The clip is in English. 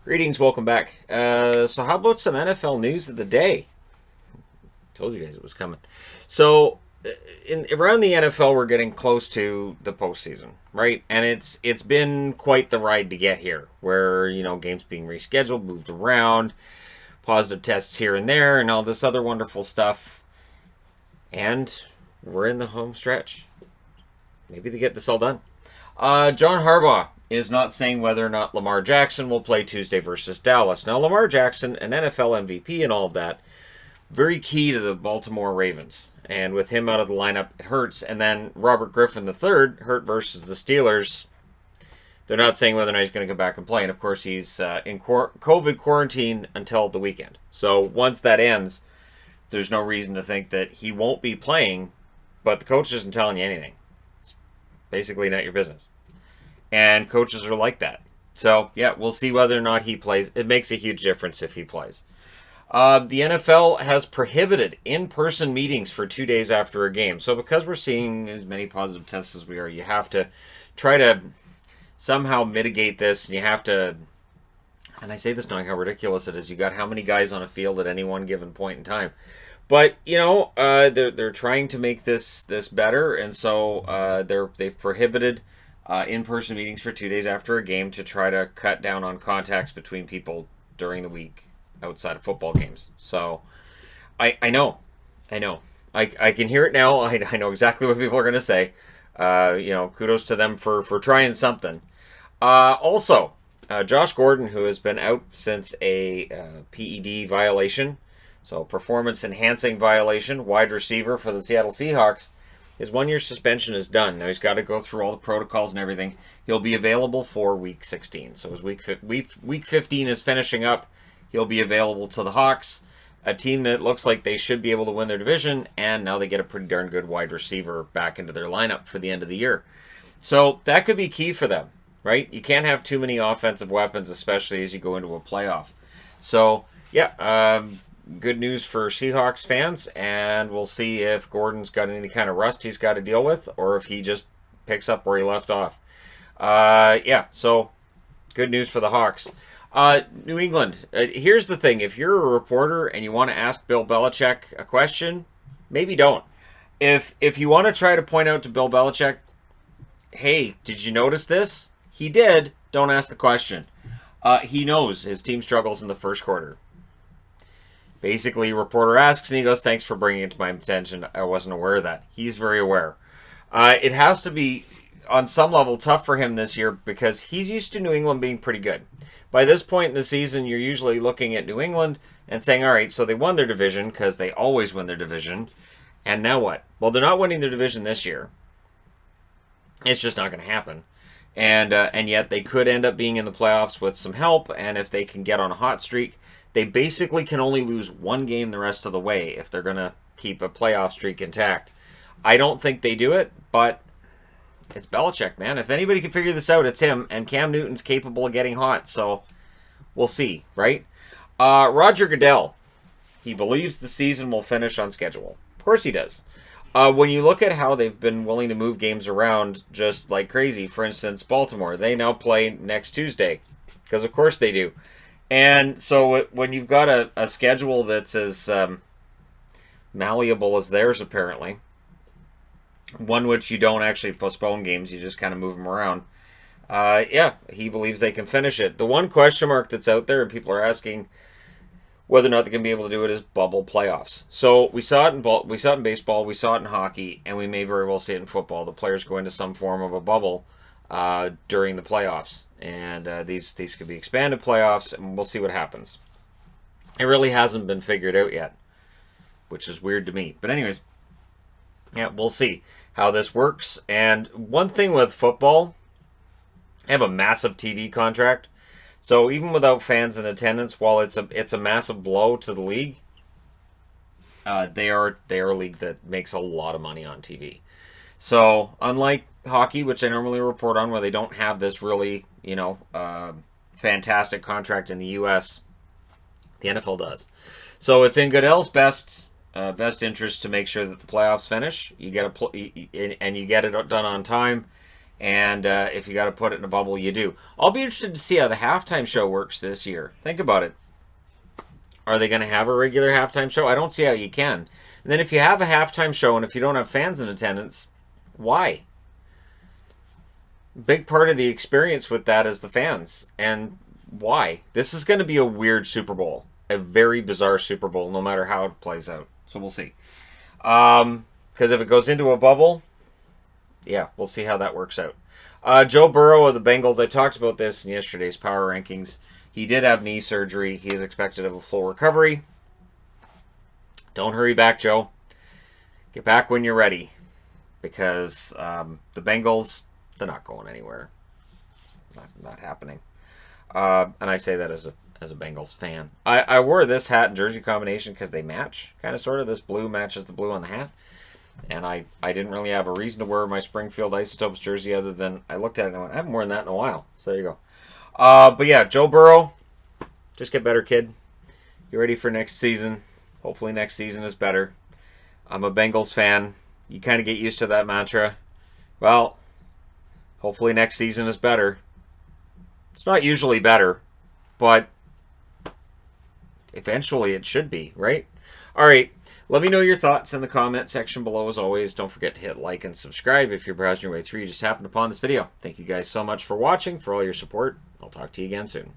Greetings, welcome back. So how about some NFL news of the day? Told you guys it was coming. So, around the NFL, we're getting close to the postseason, right? And it's been quite the ride to get here, where games being rescheduled, moved around, positive tests here and there, and all this other wonderful stuff. And we're in the home stretch. Maybe they get this all done. John Harbaugh is not saying whether or not Lamar Jackson will play Tuesday versus Dallas. Now, Lamar Jackson, an NFL MVP and all of that, very key to the Baltimore Ravens. And with him out of the lineup, it hurts. And then Robert Griffin III, hurt versus the Steelers. They're not saying whether or not he's going to come back and play. And, of course, he's in COVID quarantine until the weekend. So once that ends, there's no reason to think that he won't be playing. But the coach isn't telling you anything. It's basically not your business. And coaches are like that. So, yeah, we'll see whether or not he plays. It makes a huge difference if he plays. The NFL has prohibited in-person meetings for 2 days after a game. So because we're seeing as many positive tests as we are, you have to try to somehow mitigate this. You have to, and I say this knowing how ridiculous it is, you got how many guys on a field at any one given point in time. But, they're trying to make this better, and so they've prohibited in-person meetings for 2 days after a game to try to cut down on contacts between people during the week outside of football games. So I know. I can hear it now. I know exactly what people are going to say. Kudos to them for trying something. Also, Josh Gordon, who has been out since a PED violation, so performance enhancing violation, wide receiver for the Seattle Seahawks, his 1 year suspension is done. Now he's got to go through all the protocols and everything. He'll be available for week 16. So as week 15 is finishing up, he'll be available to the Hawks, a team that looks like they should be able to win their division, and now they get a pretty darn good wide receiver back into their lineup for the end of the year. So that could be key for them, right? You can't have too many offensive weapons, especially as you go into a playoff. So, good news for Seahawks fans, and we'll see if Gordon's got any kind of rust he's got to deal with, or if he just picks up where he left off. So good news for the Hawks. New England. Here's the thing. If you're a reporter and you want to ask Bill Belichick a question, maybe don't. If you want to try to point out to Bill Belichick, hey, did you notice this? He did. Don't ask the question. He knows his team struggles in the first quarter. Basically, reporter asks and he goes, thanks for bringing it to my attention. I wasn't aware of that. He's very aware. It has to be, on some level, tough for him this year because he's used to New England being pretty good. By this point in the season, you're usually looking at New England and saying, all right, so they won their division because they always win their division. And now what? Well, they're not winning their division this year. It's just not going to happen. And yet they could end up being in the playoffs with some help. And if they can get on a hot streak, they basically can only lose one game the rest of the way if they're going to keep a playoff streak intact. I don't think they do it, but it's Belichick, man. If anybody can figure this out, it's him. And Cam Newton's capable of getting hot, so we'll see, right? Roger Goodell. He believes the season will finish on schedule. Of course he does. When you look at how they've been willing to move games around just like crazy, for instance, Baltimore, they now play next Tuesday. Because of course they do. And so when you've got a schedule that's as malleable as theirs, apparently, one which you don't actually postpone games, you just kind of move them around. He believes they can finish it. The one question mark that's out there, and people are asking whether or not they're going to be able to do it, is bubble playoffs. So we saw it in baseball, we saw it in hockey, and we may very well see it in football. The players go into some form of a bubble during the playoffs. And these could be expanded playoffs, and we'll see what happens. It really hasn't been figured out yet, which is weird to me. But anyways, we'll see how this works. And one thing with football, they have a massive TV contract. So even without fans in attendance, while it's a massive blow to the league, they are a league that makes a lot of money on TV. So unlike hockey, which I normally report on, where they don't have this really, fantastic contract in the U.S., the NFL does. So it's in Goodell's best interest to make sure that the playoffs finish. You get and you get it done on time, And if you got to put it in a bubble, you do. I'll be interested to see how the halftime show works this year. Think about it. Are they going to have a regular halftime show? I don't see how you can. And then if you have a halftime show and if you don't have fans in attendance, why? Big part of the experience with that is the fans. And why? This is going to be a weird Super Bowl. A very bizarre Super Bowl, no matter how it plays out. So we'll see. Because if it goes into a bubble, yeah, we'll see how that works out. Joe Burrow of the Bengals, I talked about this in yesterday's Power Rankings. He did have knee surgery. He is expected of a full recovery. Don't hurry back, Joe. Get back when you're ready. Because the Bengals, they're not going anywhere. Not happening. And I say that as a Bengals fan. I wore this hat and jersey combination because they match, kind of sort of. This blue matches the blue on the hat. And I didn't really have a reason to wear my Springfield Isotopes jersey other than I looked at it and I went, I haven't worn that in a while. So there you go. But yeah, Joe Burrow, just get better, kid. Get ready for next season. Hopefully next season is better. I'm a Bengals fan. You kind of get used to that mantra. Well, hopefully next season is better. It's not usually better, but eventually it should be, right? All right. Let me know your thoughts in the comment section below. As always, don't forget to hit like and subscribe if you're browsing your way through. You just happened upon this video. Thank you guys so much for watching, for all your support. I'll talk to you again soon.